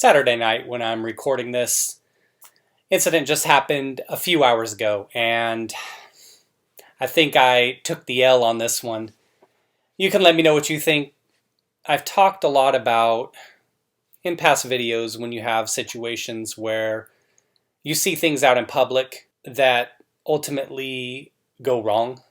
Saturday night when I'm recording this. Incident just happened a few hours ago, and I think I took the L on this one. You can let me know what you think. I've talked a lot about, in past videos, when you have situations where you see things out in public that ultimately go wrong,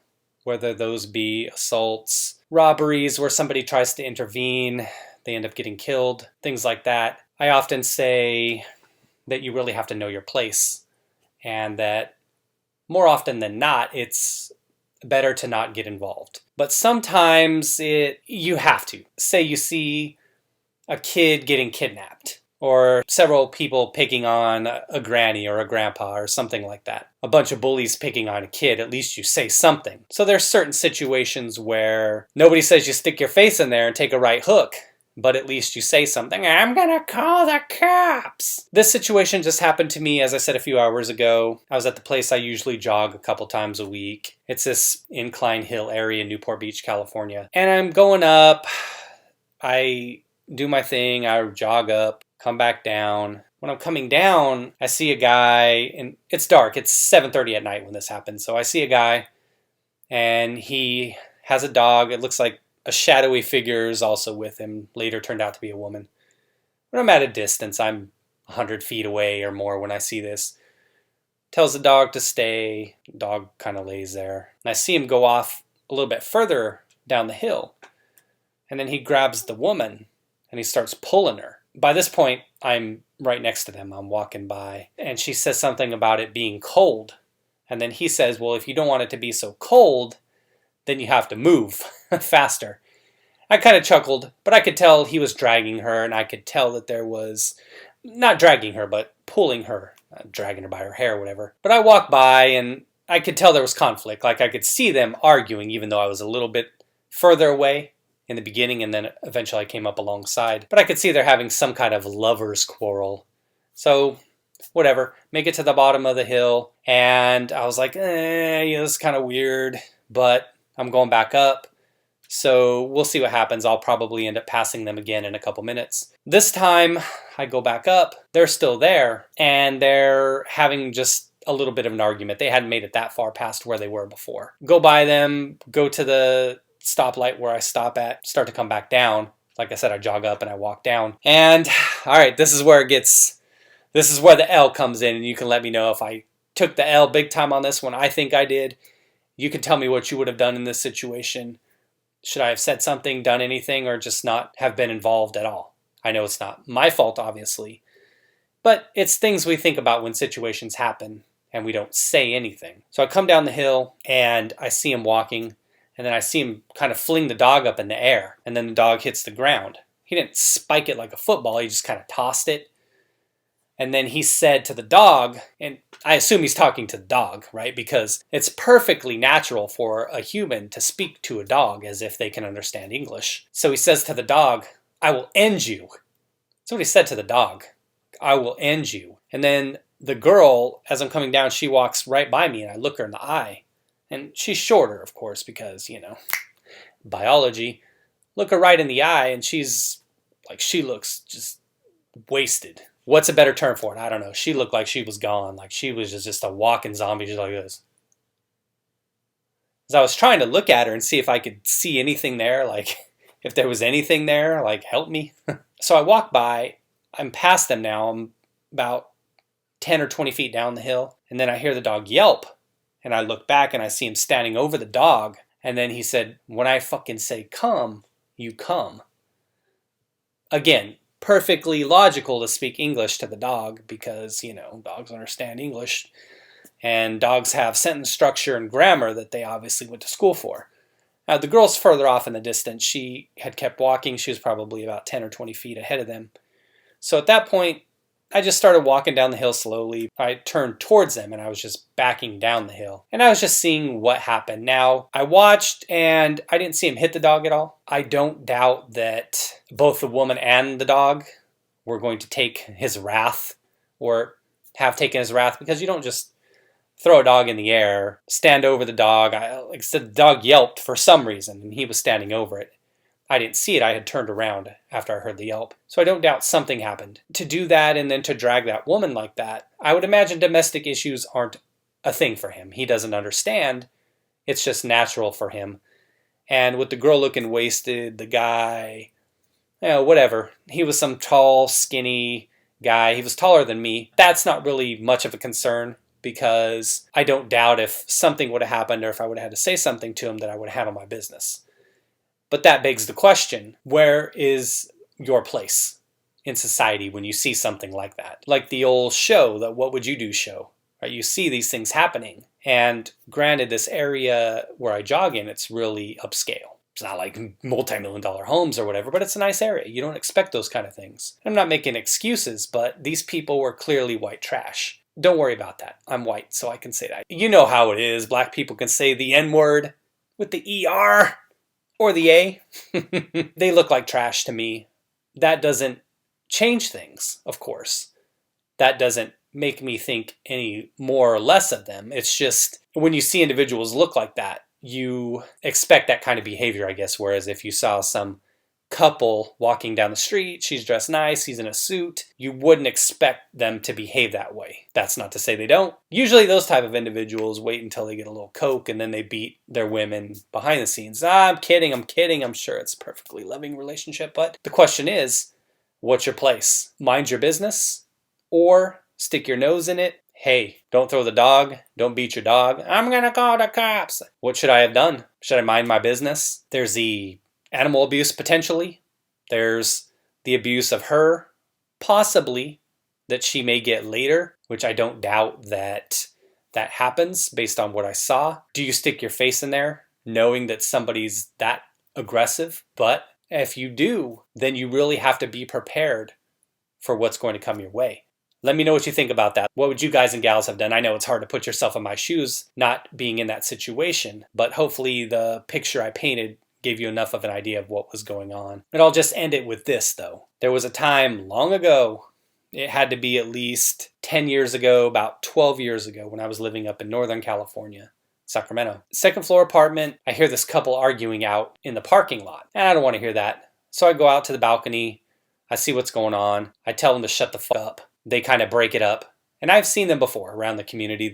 whether those be assaults, robberies where somebody tries to intervene, they end up getting killed, things like that. I often say that you really have to know your place, and that more often than not, it's better to not get involved. But sometimes you have to. Say you see a kid getting kidnapped, or several people picking on a granny or a grandpa or something like that. A bunch of bullies picking on a kid, at least you say something. So there's certain situations where nobody says you stick your face in there and take a right hook, but at least you say something. I'm gonna call the cops. This situation just happened to me, as I said a few hours ago. I was at the place I usually jog a couple times a week. It's this incline hill area in Newport Beach, California. And I'm going up. I do my thing. I jog up, come back down. When I'm coming down, I see a guy, and it's dark. It's 7:30 at night when this happens. So I see a guy, and he has a dog. It looks like a shadowy figure is also with him. Later turned out to be a woman. When I'm at a distance, I'm 100 feet away or more when I see this. Tells the dog to stay. The dog kind of lays there. And I see him go off a little bit further down the hill. And then he grabs the woman and he starts pulling her. By this point, I'm right next to them. I'm walking by. And she says something about it being cold. And then he says, well, if you don't want it to be so cold, then you have to move faster. I kind of chuckled, but I could tell he was dragging her, and I could tell that there was, not dragging her, but pulling her, dragging her by her hair or whatever. But I walked by, and I could tell there was conflict. Like, I could see them arguing, even though I was a little bit further away in the beginning, and then eventually I came up alongside. But I could see they're having some kind of lover's quarrel. So, whatever. Make it to the bottom of the hill, and I was like, this is kind of weird, but I'm going back up, so we'll see what happens. I'll probably end up passing them again in a couple minutes. This time, I go back up. They're still there, and they're having just a little bit of an argument. They hadn't made it that far past where they were before. Go by them, go to the stoplight where I stop at, start to come back down. Like I said, I jog up and I walk down. And, all right, this is where the L comes in, and you can let me know if I took the L big time on this one. I think I did. You can tell me what you would have done in this situation. Should I have said something, done anything, or just not have been involved at all? I know it's not my fault, obviously, but it's things we think about when situations happen and we don't say anything. So I come down the hill and I see him walking, and then I see him kind of fling the dog up in the air, and then the dog hits the ground. He didn't spike it like a football, he just kind of tossed it. And then he said to the dog, and I assume he's talking to the dog, right? Because it's perfectly natural for a human to speak to a dog as if they can understand English. So he says to the dog, I will end you. That's what he said to the dog. I will end you. And then the girl, as I'm coming down, she walks right by me, and I look her in the eye. And she's shorter, of course, because, biology. Look her right in the eye, and she looks just wasted. What's a better term for it? I don't know. She looked like she was gone. Like she was just a walking zombie, just like this. As I was trying to look at her and see if I could see anything there, like if there was anything there, like help me. So I walk by. I'm past them now. I'm about 10 or 20 feet down the hill. And then I hear the dog yelp. And I look back and I see him standing over the dog. And then he said, when I fucking say come, you come. Again, perfectly logical to speak English to the dog because, dogs understand English. And dogs have sentence structure and grammar that they obviously went to school for. Now, the girl's further off in the distance. She had kept walking. She was probably about 10 or 20 feet ahead of them. So at that point, I just started walking down the hill slowly. I turned towards them, and I was just backing down the hill. And I was just seeing what happened. Now, I watched, and I didn't see him hit the dog at all. I don't doubt that both the woman and the dog were going to take his wrath, or have taken his wrath, because you don't just throw a dog in the air, stand over the dog. Like I said, the dog yelped for some reason, and he was standing over it. I didn't see it. I had turned around after I heard the yelp. So I don't doubt something happened. To do that and then to drag that woman like that, I would imagine domestic issues aren't a thing for him. He doesn't understand. It's just natural for him. And with the girl looking wasted, the guy, whatever. He was some tall, skinny guy. He was taller than me. That's not really much of a concern because I don't doubt if something would have happened or if I would have had to say something to him that I would have handled my business. But that begs the question, where is your place in society when you see something like that? Like the old show, the What Would You Do show. Right? You see these things happening. And granted, this area where I jog in, it's really upscale. It's not like multi-million-dollar homes or whatever, but it's a nice area. You don't expect those kind of things. I'm not making excuses, but these people were clearly white trash. Don't worry about that. I'm white, so I can say that. You know how it is. Black people can say the N-word with the ER or the A. They look like trash to me. That doesn't change things, of course. That doesn't make me think any more or less of them. It's just when you see individuals look like that, you expect that kind of behavior, I guess. Whereas if you saw some couple walking down the street, she's dressed nice, he's in a suit, you wouldn't expect them to behave that way. That's not to say they don't. Usually those type of individuals wait until they get a little coke and then they beat their women behind the scenes. I'm kidding. I'm sure it's a perfectly loving relationship. But the question is, what's your place? Mind your business or stick your nose in it? Hey, don't throw the dog. Don't beat your dog. I'm going to call the cops. What should I have done? Should I mind my business? There's the animal abuse potentially. There's the abuse of her, possibly, that she may get later, which I don't doubt that happens based on what I saw. Do you stick your face in there knowing that somebody's that aggressive? But if you do, then you really have to be prepared for what's going to come your way. Let me know what you think about that. What would you guys and gals have done? I know it's hard to put yourself in my shoes not being in that situation, but hopefully the picture I painted gave you enough of an idea of what was going on. And I'll just end it with this, though. There was a time long ago, it had to be at least 10 years ago, about 12 years ago, when I was living up in Northern California, Sacramento. Second floor apartment, I hear this couple arguing out in the parking lot. And I don't want to hear that. So I go out to the balcony, I see what's going on, I tell them to shut the fuck up. They kind of break it up. And I've seen them before around the community.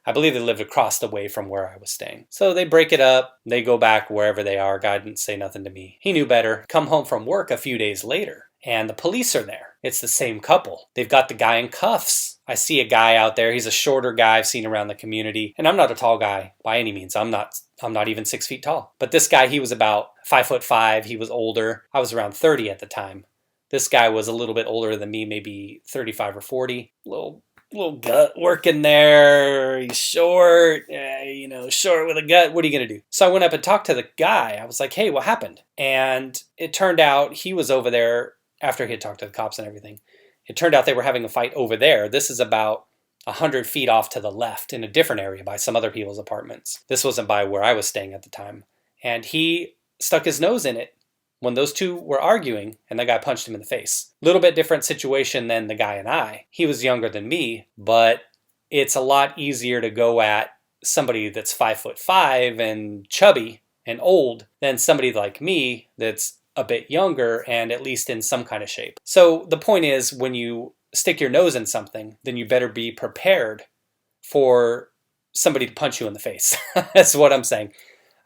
I believe they lived across the way from where I was staying. So they break it up. They go back wherever they are. God didn't say nothing to me. He knew better. Come home from work a few days later, and the police are there. It's the same couple. They've got the guy in cuffs. I see a guy out there. He's a shorter guy I've seen around the community. And I'm not a tall guy by any means. I'm not even 6 feet tall. But this guy, he was about 5'5". He was older. I was around 30 at the time. This guy was a little bit older than me, maybe 35 or 40. Little gut working there. He's short, short with a gut. What are you going to do? So I went up and talked to the guy. I was like, hey, what happened? And it turned out he was over there after he had talked to the cops and everything. It turned out they were having a fight over there. This is about 100 feet off to the left in a different area by some other people's apartments. This wasn't by where I was staying at the time. And he stuck his nose in it when those two were arguing, and the guy punched him in the face. Little bit different situation than the guy and I. He was younger than me, but it's a lot easier to go at somebody that's 5'5" and chubby and old than somebody like me that's a bit younger and at least in some kind of shape. So the point is, when you stick your nose in something, then you better be prepared for somebody to punch you in the face. That's what I'm saying.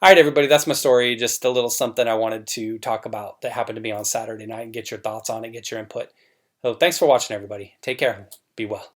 All right, everybody, that's my story. Just a little something I wanted to talk about that happened to me on Saturday night and get your thoughts on it, get your input. So thanks for watching, everybody. Take care. Be well.